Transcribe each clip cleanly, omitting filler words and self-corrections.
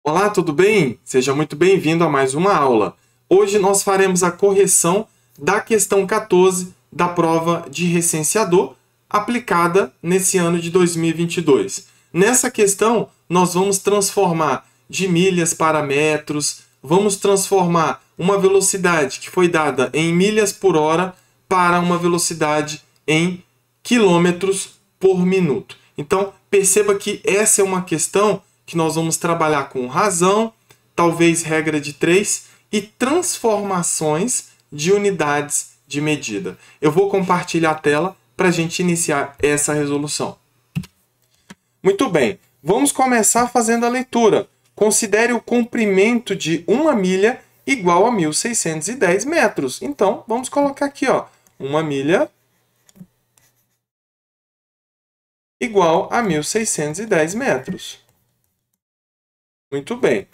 Olá, tudo bem? Seja muito bem-vindo a mais uma aula. Hoje nós faremos a correção da questão 14 da prova de recenseador aplicada nesse ano de 2022. Nessa questão, nós vamos transformar de milhas para metros, vamos transformar uma velocidade que foi dada em milhas por hora para uma velocidade em quilômetros por minuto. Então, perceba que essa é uma questão que nós vamos trabalhar com razão, talvez regra de 3 e transformações de unidades de medida. Eu vou compartilhar a tela para a gente iniciar essa resolução. Muito bem, vamos começar fazendo a leitura. Considere o comprimento de uma milha igual a 1.610 metros. Então, vamos colocar aqui, ó, uma milha igual a 1.610 metros. Muito bem.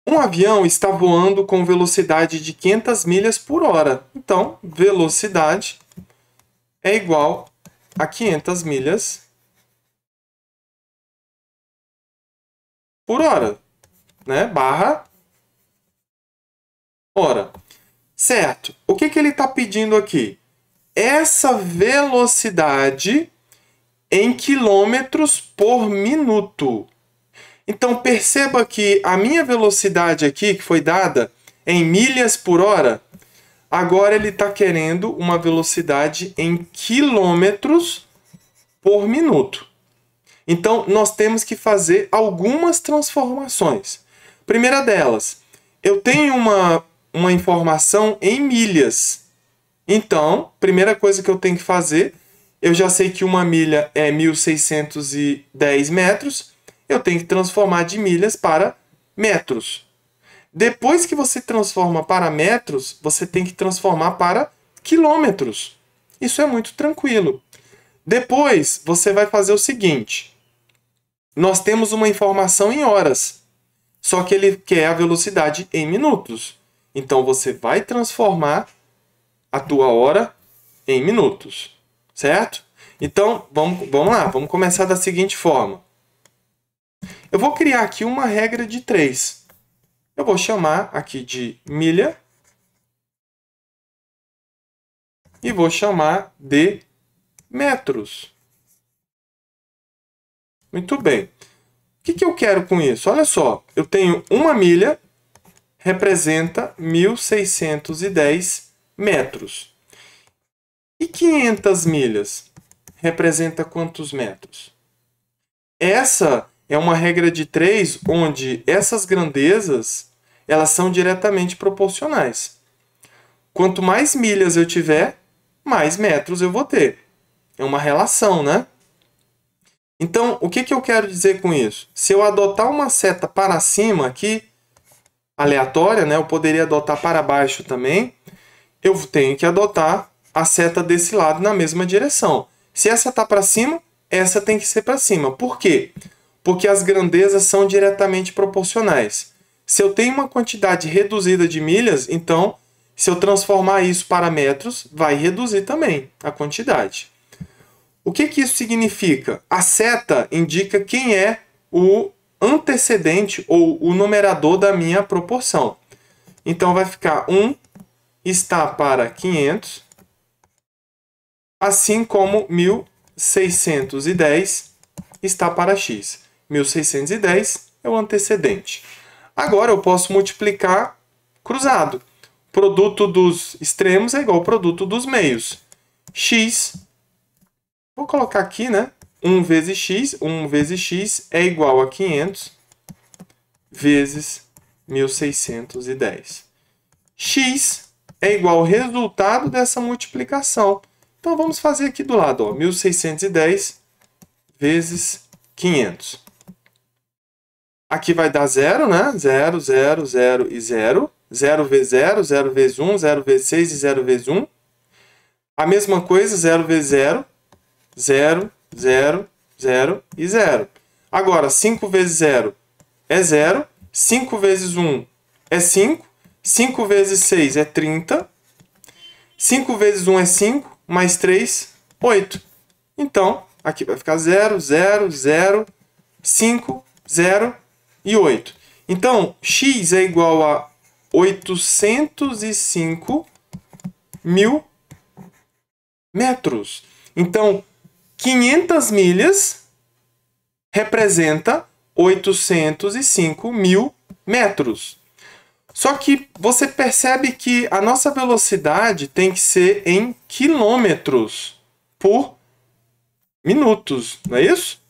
Um avião está voando com velocidade de 500 milhas por hora. Então, velocidade é igual a 500 milhas por hora, né? Barra hora. Certo. O que ele está pedindo aqui? Essa velocidade em quilômetros por minuto. Então, perceba que a minha velocidade aqui, que foi dada em milhas por hora, agora ele está querendo uma velocidade em quilômetros por minuto. Então, nós temos que fazer algumas transformações. Primeira delas, eu tenho uma informação em milhas. Então, primeira coisa que eu tenho que fazer, eu já sei que uma milha é 1.610 metros, eu tenho que transformar de milhas para metros. Depois que você transforma para metros, você tem que transformar para quilômetros. Isso é muito tranquilo. Depois, você vai fazer o seguinte. Nós temos uma informação em horas, só que ele quer a velocidade em minutos. Então, você vai transformar a tua hora em minutos, certo? Então, vamos lá, vamos começar da seguinte forma. Eu vou criar aqui uma regra de 3. Eu vou chamar aqui de milha e vou chamar de metros. Muito bem. O que eu quero com isso? Olha só, eu tenho uma milha, representa 1.610 metros. E 500 milhas representa quantos metros? Essa é uma regra de 3, onde essas grandezas elas são diretamente proporcionais. Quanto mais milhas eu tiver, mais metros eu vou ter. É uma relação, né? Então, o que eu quero dizer com isso? Se eu adotar uma seta para cima aqui, aleatória, né? Eu poderia adotar para baixo também. Eu tenho que adotar a seta desse lado na mesma direção. Se essa está para cima, essa tem que ser para cima. Por quê? Porque as grandezas são diretamente proporcionais. Se eu tenho uma quantidade reduzida de milhas, então, se eu transformar isso para metros, vai reduzir também a quantidade. O que isso significa? A seta indica quem é o antecedente ou o numerador da minha proporção. Então, vai ficar 1 está para 500, assim como 1.610 está para x. 1.610 é o antecedente. Agora eu posso multiplicar cruzado. Produto dos extremos é igual ao produto dos meios. X, vou colocar aqui, né? 1 vezes x é igual a 500 vezes 1.610. X é igual ao resultado dessa multiplicação. Então vamos fazer aqui do lado, ó, 1.610 vezes 500. Aqui vai dar 0, né? 0, 0, 0 e 0. 0 vezes 0, 0 vezes 1, 0 vezes 6 e 0 vezes 1. A mesma coisa, 0 vezes 0, 0, 0, 0 e 0. Agora, 5 vezes 0 é 0. 5 vezes 1 é 5. 5 vezes 6 é 30. 5 vezes 1 é 5. Mais 3, 8. Então, aqui vai ficar 0, 0, 0, 5, 0, Então, x é igual a 805 mil metros. Então, 500 milhas representa 805 mil metros. Só que você percebe que a nossa velocidade tem que ser em quilômetros por minutos, não é isso?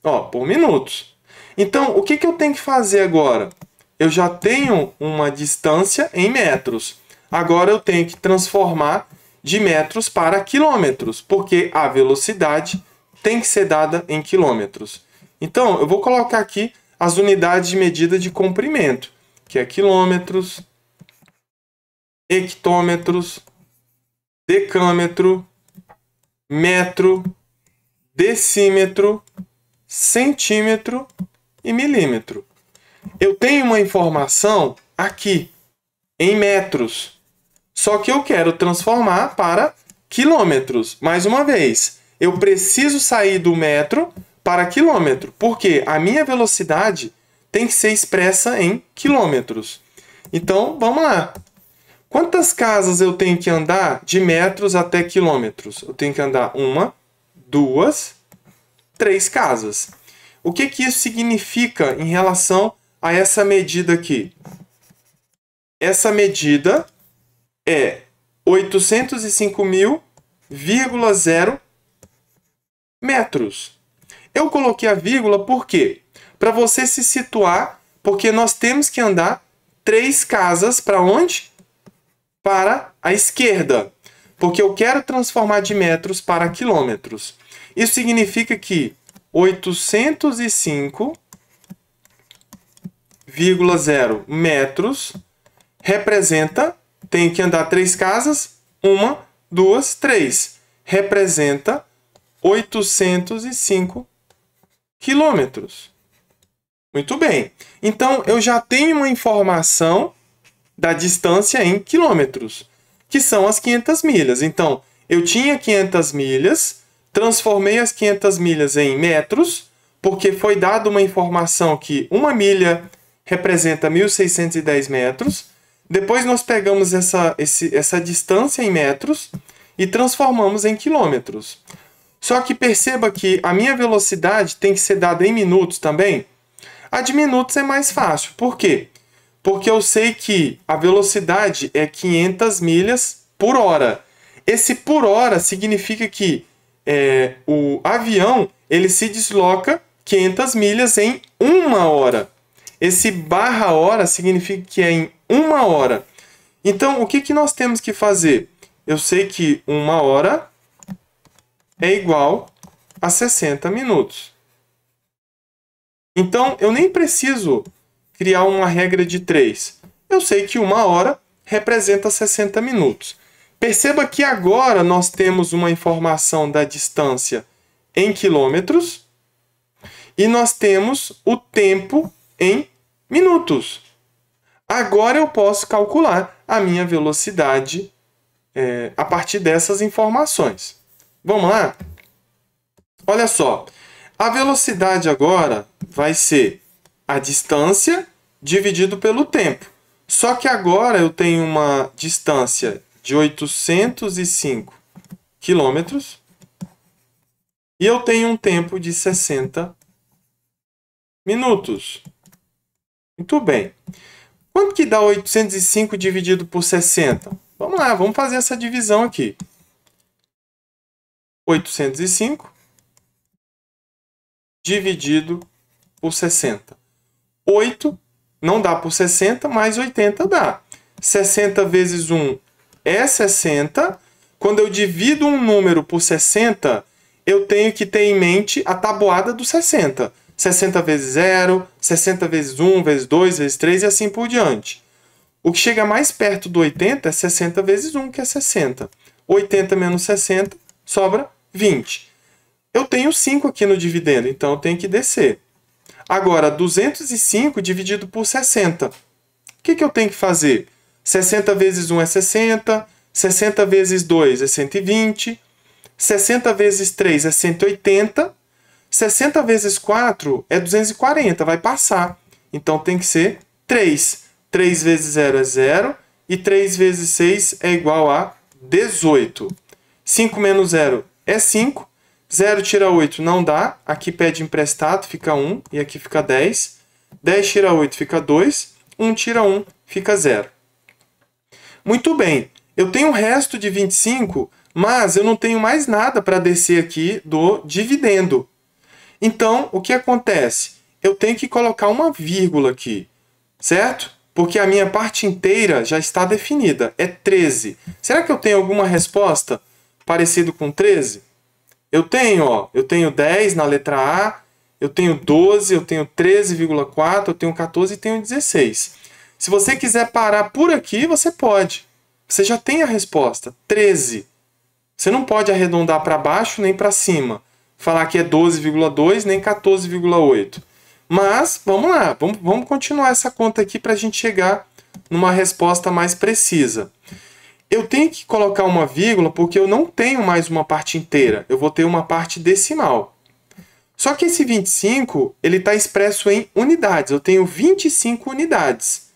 Ó, por minutos. Então, o que eu tenho que fazer agora? Eu já tenho uma distância em metros. Agora eu tenho que transformar de metros para quilômetros, porque a velocidade tem que ser dada em quilômetros. Então, eu vou colocar aqui as unidades de medida de comprimento, que é quilômetros, hectômetros, decâmetro, metro, decímetro, centímetro e milímetro. Eu tenho uma informação aqui em metros, só que eu quero transformar para quilômetros. Mais uma vez, eu preciso sair do metro para quilômetro, porque a minha velocidade tem que ser expressa em quilômetros. Então, vamos lá. Quantas casas eu tenho que andar de metros até quilômetros? Eu tenho que andar 1, 2, 3 casas. O que isso significa em relação a essa medida aqui? Essa medida é 805.000,0 metros. Eu coloquei a vírgula por quê? Para você se situar, porque nós temos que andar 3 casas para onde? Para a esquerda. Porque eu quero transformar de metros para quilômetros. Isso significa que 805,0 metros representa, tem que andar 3 casas, 1, 2, 3. Representa 805 quilômetros. Muito bem. Então, eu já tenho uma informação da distância em quilômetros, que são as 500 milhas. Então, eu tinha 500 milhas, transformei as 500 milhas em metros, porque foi dada uma informação que uma milha representa 1.610 metros. Depois nós pegamos essa distância em metros e transformamos em quilômetros. Só que perceba que a minha velocidade tem que ser dada em minutos também. A de minutos é mais fácil. Por quê? Porque eu sei que a velocidade é 500 milhas por hora. Esse por hora significa que o avião ele se desloca 500 milhas em 1 hora. Esse barra hora significa que é em 1 hora. Então, o que nós temos que fazer? Eu sei que 1 hora é igual a 60 minutos. Então, eu nem preciso criar uma regra de 3. Eu sei que 1 hora representa 60 minutos. Perceba que agora nós temos uma informação da distância em quilômetros e nós temos o tempo em minutos. Agora eu posso calcular a minha velocidade a partir dessas informações. Vamos lá? Olha só. A velocidade agora vai ser a distância dividido pelo tempo. Só que agora eu tenho uma distância de 805 quilômetros e eu tenho um tempo de 60 minutos. Muito bem. Quanto que dá 805 dividido por 60? Vamos lá, vamos fazer essa divisão aqui. 805 dividido por 60. 8 não dá por 60, mas 80 dá. 60 vezes 1 é 60. Quando eu divido um número por 60, eu tenho que ter em mente a tabuada do 60. 60 vezes 0, 60 vezes 1, vezes 2, vezes 3 e assim por diante. O que chega mais perto do 80 é 60 vezes 1, que é 60. 80 menos 60, sobra 20. Eu tenho 5 aqui no dividendo, então eu tenho que descer. Agora, 205 dividido por 60. O que eu tenho que fazer? 60 vezes 1 é 60, 60 vezes 2 é 120, 60 vezes 3 é 180, 60 vezes 4 é 240, vai passar. Então tem que ser 3. 3 vezes 0 é 0 e 3 vezes 6 é igual a 18. 5 menos 0 é 5. 0 tira 8 não dá. Aqui pede emprestado, fica 1 e aqui fica 10. 10 tira 8 fica 2. 1 tira 1 fica 0. Muito bem. Eu tenho o resto de 25, mas eu não tenho mais nada para descer aqui do dividendo. Então, o que acontece? Eu tenho que colocar uma vírgula aqui, certo? Porque a minha parte inteira já está definida, é 13. Será que eu tenho alguma resposta parecida com 13? Eu tenho, ó, eu tenho 10 na letra A, eu tenho 12, eu tenho 13,4, eu tenho 14 e tenho 16. Se você quiser parar por aqui, você pode. Você já tem a resposta, 13. Você não pode arredondar para baixo nem para cima. Falar que é 12,2 nem 14,8. Mas, vamos lá, vamos continuar essa conta aqui para a gente chegar numa resposta mais precisa. Eu tenho que colocar uma vírgula porque eu não tenho mais uma parte inteira. Eu vou ter uma parte decimal. Só que esse 25, ele está expresso em unidades. Eu tenho 25 unidades.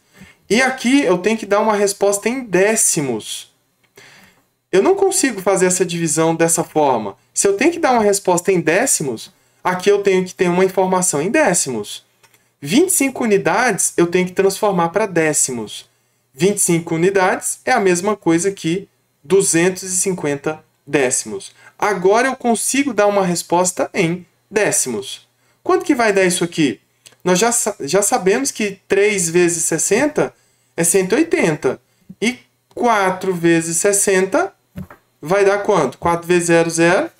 E aqui eu tenho que dar uma resposta em décimos. Eu não consigo fazer essa divisão dessa forma. Se eu tenho que dar uma resposta em décimos, aqui eu tenho que ter uma informação em décimos. 25 unidades eu tenho que transformar para décimos. 25 unidades é a mesma coisa que 250 décimos. Agora eu consigo dar uma resposta em décimos. Quanto que vai dar isso aqui? Nós já sabemos que 3 vezes 60 é 180. E 4 vezes 60 vai dar quanto? 4 vezes 0, 0.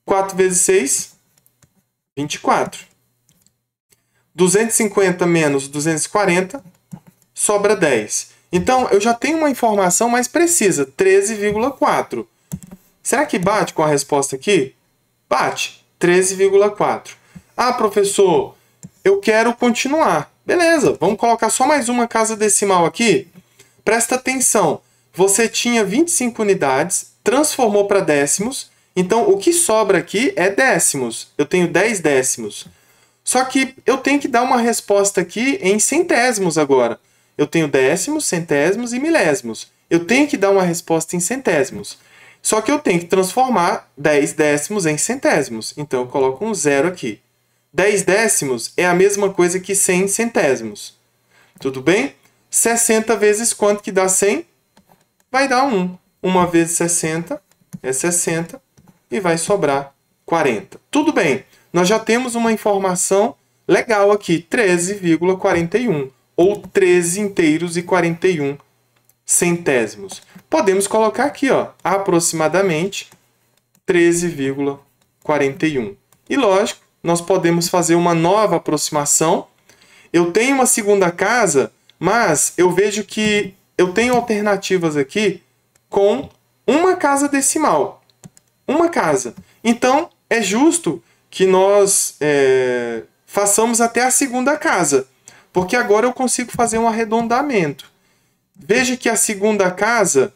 4 vezes 6, 24. 250 menos 240, sobra 10. Então, eu já tenho uma informação mais precisa, 13,4. Será que bate com a resposta aqui? Bate, 13,4. Ah, professor, eu quero continuar. Beleza, vamos colocar só mais uma casa decimal aqui. Presta atenção, você tinha 25 unidades, transformou para décimos, então o que sobra aqui é décimos. Eu tenho 10 décimos. Só que eu tenho que dar uma resposta aqui em centésimos agora. Eu tenho décimos, centésimos e milésimos. Eu tenho que dar uma resposta em centésimos. Só que eu tenho que transformar 10 décimos em centésimos. Então eu coloco um 0 aqui. 10 décimos é a mesma coisa que 100 centésimos. Tudo bem? 60 vezes quanto que dá 100? Vai dar 1. 1 vezes 60 é 60 e vai sobrar 40. Tudo bem. Nós já temos uma informação legal aqui, 13,41, ou 13 inteiros e 41 centésimos. Podemos colocar aqui, ó, aproximadamente 13,41. E lógico, nós podemos fazer uma nova aproximação. Eu tenho uma segunda casa, mas eu vejo que eu tenho alternativas aqui com uma casa decimal. Uma casa. Então, é justo que nós façamos até a segunda casa, porque agora eu consigo fazer um arredondamento. Veja que a segunda casa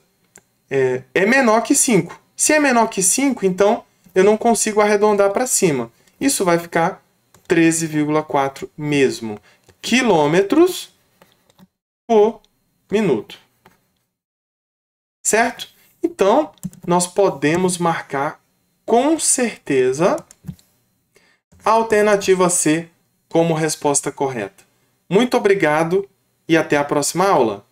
é menor que 5. Se é menor que 5, então eu não consigo arredondar para cima. Isso vai ficar 13,4 mesmo. Quilômetros por minuto. Certo? Então, nós podemos marcar com certeza a alternativa C como resposta correta. Muito obrigado e até a próxima aula.